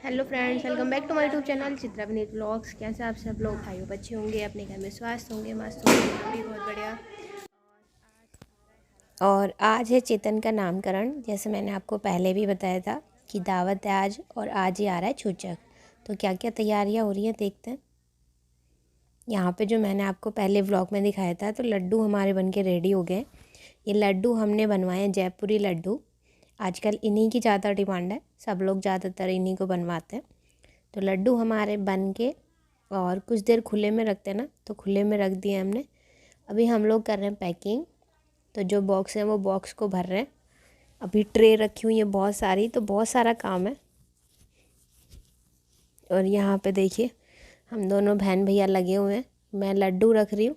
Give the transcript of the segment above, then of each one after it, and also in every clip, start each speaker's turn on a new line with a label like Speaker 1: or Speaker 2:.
Speaker 1: Hello friends, welcome back to my YouTube channel Chitra Vineet vlogs. कैसे आप सब लोग भाइयों बच्चे होंगे, अपने घर में स्वस्थ होंगे, मस्त होंगे, हम भी बहुत बढ़िया। और आज है चेतन का नामकरण। जैसे मैंने आपको पहले भी बताया था कि दावत है आज, और आज ही आ रहा है छूचक। तो क्या क्या तैयारियां हो रही हैं देखते हैं। यहाँ पे जो मैंने आपको पहले व्लॉग में दिखाया था, तो लड्डू हमारे बन के रेडी हो गए। ये लड्डू हमने बनवाए हैं, जयपुरी लड्डू। आजकल इन्हीं की ज़्यादा डिमांड है, सब लोग ज़्यादातर इन्हीं को बनवाते हैं। तो लड्डू हमारे बन के और कुछ देर खुले में रखते हैं ना, तो खुले में रख दिए हमने। अभी हम लोग कर रहे हैं पैकिंग। तो जो बॉक्स है वो बॉक्स को भर रहे हैं। अभी ट्रे रखी हुई है बहुत सारी, तो बहुत सारा काम है। और यहाँ पे देखिए हम दोनों बहन भैया लगे हुए हैं। मैं लड्डू रख रही हूँ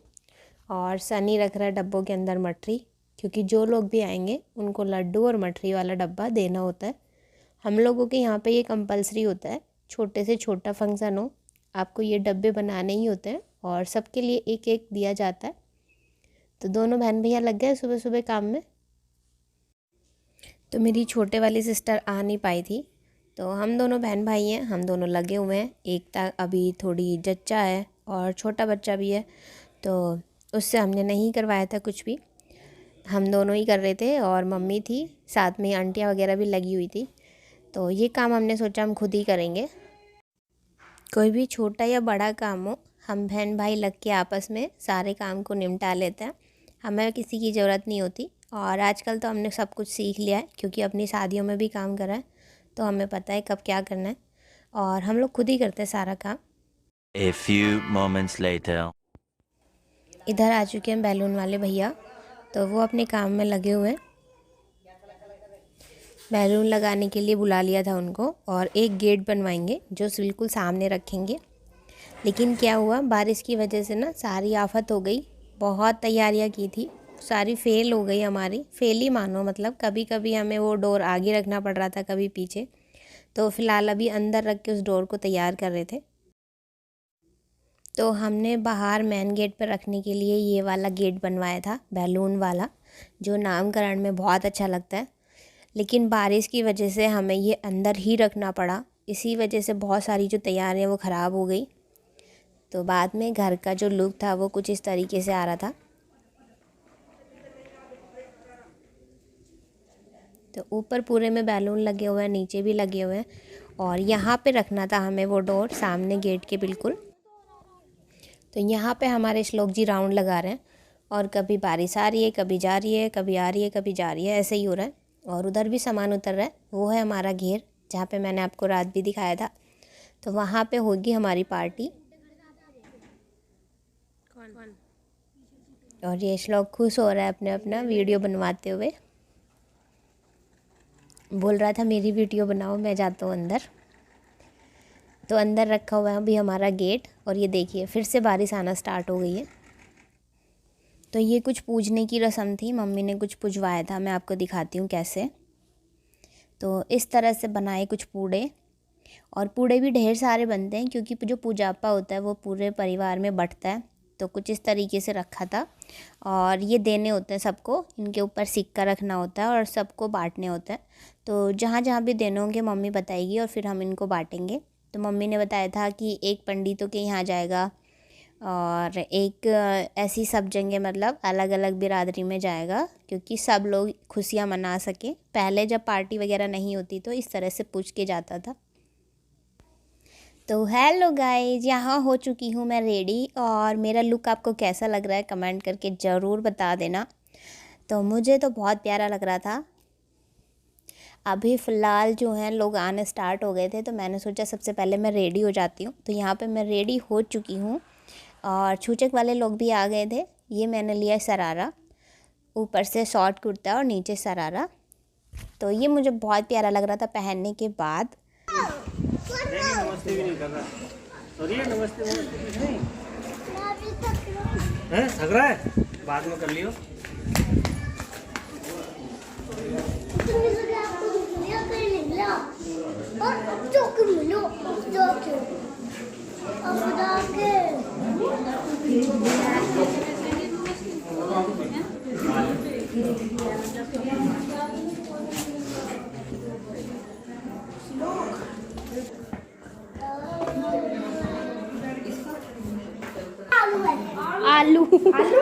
Speaker 1: और सनी रख रहा है डब्बों के अंदर मठरी, क्योंकि जो लोग भी आएंगे उनको लड्डू और मठरी वाला डब्बा देना होता है। हम लोगों के यहाँ पे ये कंपलसरी होता है, छोटे से छोटा फंक्शन हो आपको ये डब्बे बनाने ही होते हैं, और सबके लिए एक एक दिया जाता है। तो दोनों बहन भैया लग गए सुबह सुबह काम में। तो मेरी छोटे वाली सिस्टर आ नहीं पाई थी, तो हम दोनों बहन भाई हैं, हम दोनों लगे हुए हैं। एकता अभी थोड़ी जच्चा है और छोटा बच्चा भी है, तो उससे हमने नहीं करवाया था कुछ भी, हम दोनों ही कर रहे थे। और मम्मी थी साथ में, आंटियाँ वगैरह भी लगी हुई थी। तो ये काम हमने सोचा हम खुद ही करेंगे। कोई भी छोटा या बड़ा काम हो, हम बहन भाई लग के आपस में सारे काम को निपटा लेते हैं, हमें किसी की ज़रूरत नहीं होती। और आजकल तो हमने सब कुछ सीख लिया है, क्योंकि अपनी शादियों में भी काम करा है, तो हमें पता है कब क्या करना है, और हम लोग खुद ही करते हैं सारा काम।
Speaker 2: A few moments later.
Speaker 1: इधर आ चुके हैं बैलून वाले भैया, तो वो अपने काम में लगे हुए हैं। बैलून लगाने के लिए बुला लिया था उनको, और एक गेट बनवाएंगे जो बिल्कुल सामने रखेंगे। लेकिन क्या हुआ, बारिश की वजह से ना सारी आफत हो गई। बहुत तैयारियां की थी, सारी फेल हो गई हमारी, फेल ही मानो। मतलब कभी कभी हमें वो डोर आगे रखना पड़ रहा था, कभी पीछे। तो फ़िलहाल अभी अंदर रख के उस डोर को तैयार कर रहे थे। तो हमने बाहर मेन गेट पर रखने के लिए ये वाला गेट बनवाया था, बैलून वाला, जो नामकरण में बहुत अच्छा लगता है। लेकिन बारिश की वजह से हमें ये अंदर ही रखना पड़ा, इसी वजह से बहुत सारी जो तैयारियां वो ख़राब हो गई। तो बाद में घर का जो लुक था वो कुछ इस तरीके से आ रहा था। तो ऊपर पूरे में बैलून लगे हुए हैं, नीचे भी लगे हुए हैं, और यहाँ पे रखना था हमें वो डोर, सामने गेट के बिल्कुल। तो यहाँ पे हमारे श्लोक जी राउंड लगा रहे हैं, और कभी बारिश आ रही है, कभी जा रही है, कभी आ रही है, कभी जा रही है, ऐसे ही हो रहा है। और उधर भी सामान उतर रहा है, वो है हमारा घेर, जहाँ पे मैंने आपको रात भी दिखाया था। तो वहाँ पे होगी हमारी पार्टी। और ये श्लोक खुश हो रहा है अपने अपना वीडियो बनवाते हुए, बोल रहा था मेरी वीडियो बनाओ, मैं जाता हूँ अंदर। तो अंदर रखा हुआ है अभी हमारा गेट। और ये देखिए फिर से बारिश आना स्टार्ट हो गई है। तो ये कुछ पूजने की रस्म थी, मम्मी ने कुछ पुजवाया था, मैं आपको दिखाती हूँ कैसे। तो इस तरह से बनाए कुछ पूड़े, और पूड़े भी ढेर सारे बनते हैं, क्योंकि जो पूजापा होता है वो पूरे परिवार में बंटता है। तो कुछ इस तरीके से रखा था, और ये देने होते हैं सबको, इनके ऊपर सिक्का रखना होता है और सबको बांटने होता है। तो जहाँ जहाँ भी देने होंगे मम्मी बताएगी, और फिर हम इनको बांटेंगे। तो मम्मी ने बताया था कि एक पंडितों के यहाँ जाएगा, और एक ऐसी सब जगह, मतलब अलग अलग बिरादरी में जाएगा, क्योंकि सब लोग खुशियाँ मना सके। पहले जब पार्टी वगैरह नहीं होती तो इस तरह से पूछ के जाता था। तो हेलो गाइज, यहाँ हो चुकी हूँ मैं रेडी, और मेरा लुक आपको कैसा लग रहा है कमेंट करके ज़रूर बता देना। तो मुझे तो बहुत प्यारा लग रहा था। अभी फ़िलहाल जो है लोग आने स्टार्ट हो गए थे, तो मैंने सोचा सबसे पहले मैं रेडी हो जाती हूँ। तो यहाँ पे मैं रेडी हो चुकी हूँ, और छूचक वाले लोग भी आ गए थे। ये मैंने लिया शरारा, ऊपर से शॉर्ट कुर्ता और नीचे शरारा। तो ये मुझे बहुत प्यारा लग रहा था पहनने के बाद।
Speaker 3: नमस्ते भी नहीं कर रहा। सॉरी, नमस्ते नहीं है, थक रहा है, बाद में कर लियो।
Speaker 1: आलू
Speaker 4: आलू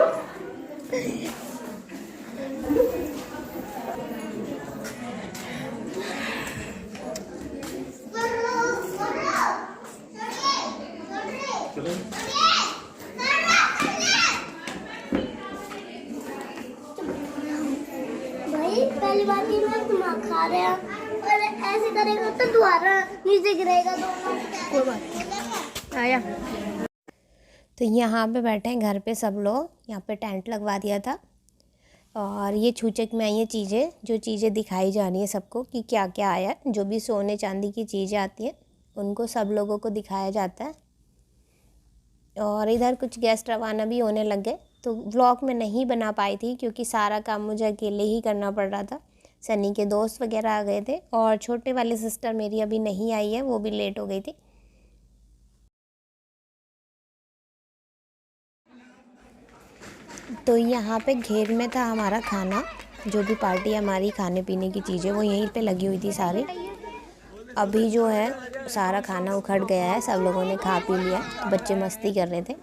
Speaker 4: भाई पहली बात ही मैं दिमाग खा रहे हैं और ऐसे करेगा तो दोबारा नीचे गिरेगा तो कोई बात नहीं
Speaker 1: आया। तो यहाँ पे बैठे हैं घर पे सब लोग, यहाँ पे टेंट लगवा दिया था और ये छूचक में आई है चीज़ें, जो चीज़ें दिखाई जा रही है सबको कि क्या क्या आया। जो भी सोने चांदी की चीज़ें आती हैं उनको सब लोगों को दिखाया जाता है। और इधर कुछ गेस्ट रवाना भी होने लग गए, तो व्लॉग में नहीं बना पाई थी क्योंकि सारा काम मुझे अकेले ही करना पड़ रहा था। सनी के दोस्त वगैरह आ गए थे और छोटे वाली सिस्टर मेरी अभी नहीं आई है, वो भी लेट हो गई थी। तो यहाँ पे घेर में था हमारा खाना, जो भी पार्टी हमारी खाने पीने की चीज़ें वो यहीं पे लगी हुई थी सारी। अभी जो है सारा खाना उखड़ गया है, सब लोगों ने खा पी लिया, तो बच्चे मस्ती कर रहे थे।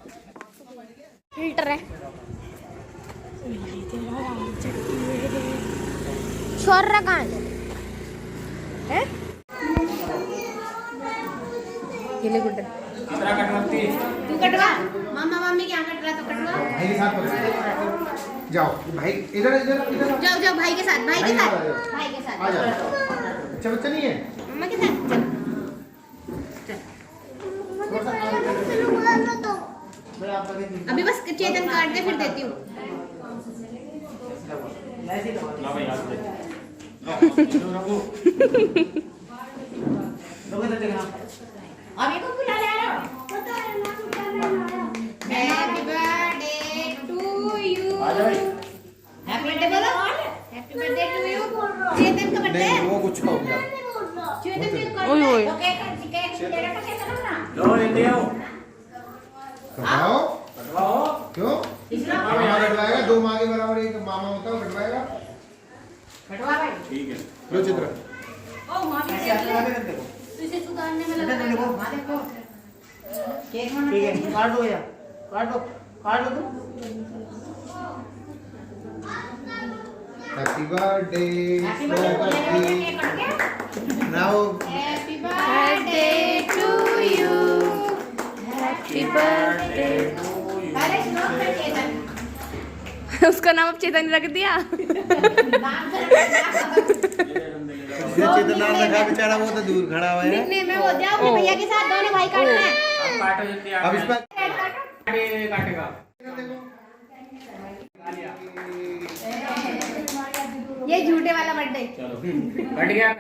Speaker 4: फिल्टर है छोर कहाँ है
Speaker 1: ये ले गुड्डन,
Speaker 4: तू कटवा मामा मम्मी क्या कट रहा तो कटवा
Speaker 5: भाई के साथ पकड़। जाओ भाई इधर इधर इधर
Speaker 4: जाओ जाओ भाई के साथ भाई के साथ भाई के साथ
Speaker 5: आ जाओ। अच्छा बच्चा नहीं है
Speaker 4: मम्मा के साथ चल अभी बस चेतन काट दे फिर देती हूँ अभी को बुला ले रहा happy birthday to you happy birthday बोलो happy birthday to you Chetan का बर्थडे
Speaker 5: नहीं वो कुछ हो गया।
Speaker 4: चेतन के ओए ओए ओके केक तेरा का केक ना
Speaker 3: लो ले आओ
Speaker 5: कटवाओ
Speaker 3: कटवाओ।
Speaker 5: क्यों मामा कटवाएगा, दो माँ के बराबर एक मामा होता है कटवाएगा।
Speaker 4: कटवा भाई
Speaker 3: ठीक है
Speaker 5: लो चित्र
Speaker 4: ओ मां भी तू इसे सुधारने में लगा देखो मां देखो केक में
Speaker 3: ठीक है काट दो यार काट दो तुम।
Speaker 5: Happy birthday
Speaker 4: happy birthday cake cut गया
Speaker 5: now
Speaker 4: happy birthday to you happy birthday अरे सुनो फिर चेतन
Speaker 1: उसका नाम अब चेतन रख दिया।
Speaker 4: नाम
Speaker 5: चेतन नाम रखा बेचारा, वो तो दूर खड़ा हुआ है।
Speaker 4: निकने में हो जाओ अपने भैया के साथ दोनों भाई काटना है
Speaker 3: अब काटो जल्दी
Speaker 5: अब इस पर
Speaker 3: काटेगा।
Speaker 4: ये झूठे वाला बर्थडे
Speaker 3: चलो कट गया।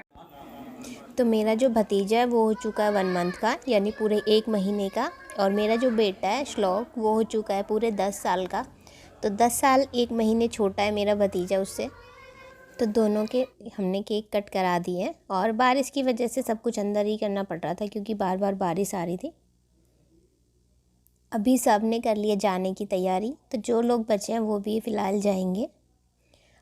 Speaker 1: तो मेरा जो भतीजा है वो हो चुका है 1 मंथ का, यानी पूरे 1 महीने का। और मेरा जो बेटा है श्लोक, वो हो चुका है पूरे 10 साल का। तो 10 साल 1 महीने छोटा है मेरा भतीजा उससे। तो दोनों के हमने केक कट करा दिए हैं। और बारिश की वजह से सब कुछ अंदर ही करना पड़ रहा था क्योंकि बार बार बारिश आ रही थी। अभी सब ने कर लिया जाने की तैयारी, तो जो लोग बचे हैं वो भी फ़िलहाल जाएंगे।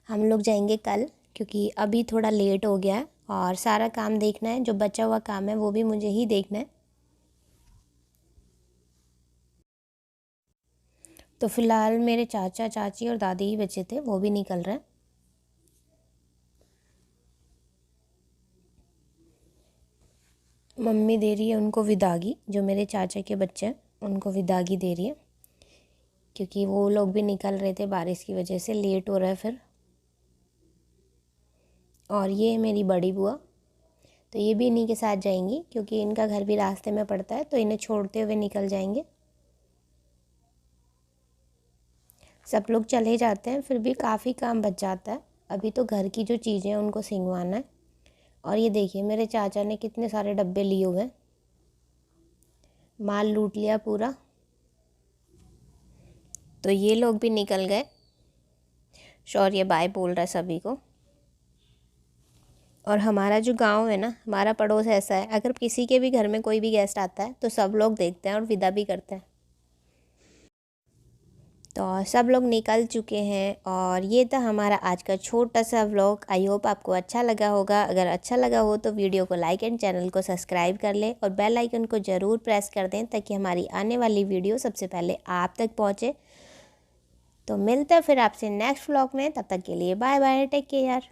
Speaker 1: हम लोग जाएंगे कल क्योंकि अभी थोड़ा लेट हो गया है और सारा काम देखना है, जो बचा हुआ काम है वो भी मुझे ही देखना है। तो फ़िलहाल मेरे चाचा चाची और दादी ही बचे थे, वो भी निकल रहे हैं। मम्मी दे रही है उनको विदागी, जो मेरे चाचा के बच्चे हैं उनको विदागी दे रही है क्योंकि वो लोग भी निकल रहे थे, बारिश की वजह से लेट हो रहा है फिर। और ये मेरी बड़ी बुआ, तो ये भी इन्हीं के साथ जाएंगी क्योंकि इनका घर भी रास्ते में पड़ता है, तो इन्हें छोड़ते हुए निकल जाएंगे। सब लोग चले जाते हैं, फिर भी काफ़ी काम बच जाता है। अभी तो घर की जो चीज़ें हैं उनको सिंगवाना है। और ये देखिए मेरे चाचा ने कितने सारे डब्बे लिए हुए हैं, माल लूट लिया पूरा। तो ये लोग भी निकल गए। शौर्य बाय बोल रहा है सभी को। और हमारा जो गांव है ना, हमारा पड़ोस ऐसा है, अगर किसी के भी घर में कोई भी गेस्ट आता है तो सब लोग देखते हैं और विदा भी करते हैं। तो सब लोग निकल चुके हैं और ये था हमारा आज का छोटा सा व्लॉग। आई होप आपको अच्छा लगा होगा। अगर अच्छा लगा हो तो वीडियो को लाइक एंड चैनल को सब्सक्राइब कर लें और बेल आइकन को ज़रूर प्रेस कर दें ताकि हमारी आने वाली वीडियो सबसे पहले आप तक पहुँचे। तो मिलते हैं फिर आपसे नेक्स्ट व्लॉग में, तब तक के लिए बाय बाय, टेक केयर यार।